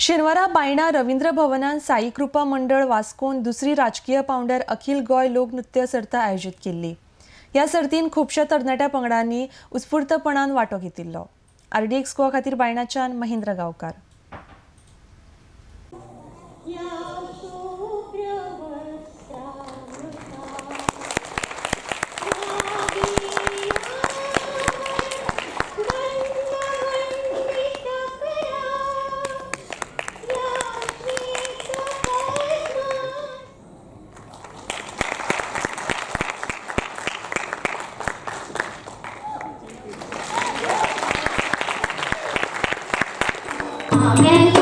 शेनवारा बायणा रवींद्र भवनान साई कृपा मंडळ वास्कोन दुसरी राजकीय पावंड्यार अखिल गोय लोकनृत्य सर्त आयोजीत केल्ली। ह्या सर्तीन खुबश्या तरणाट्या पंगडांनी उत्स्फूर्तपणान वांटो घेतिल्लो। RDX गोवा खातीर बायणाच्यान महेंद्र गांवकार। Amen.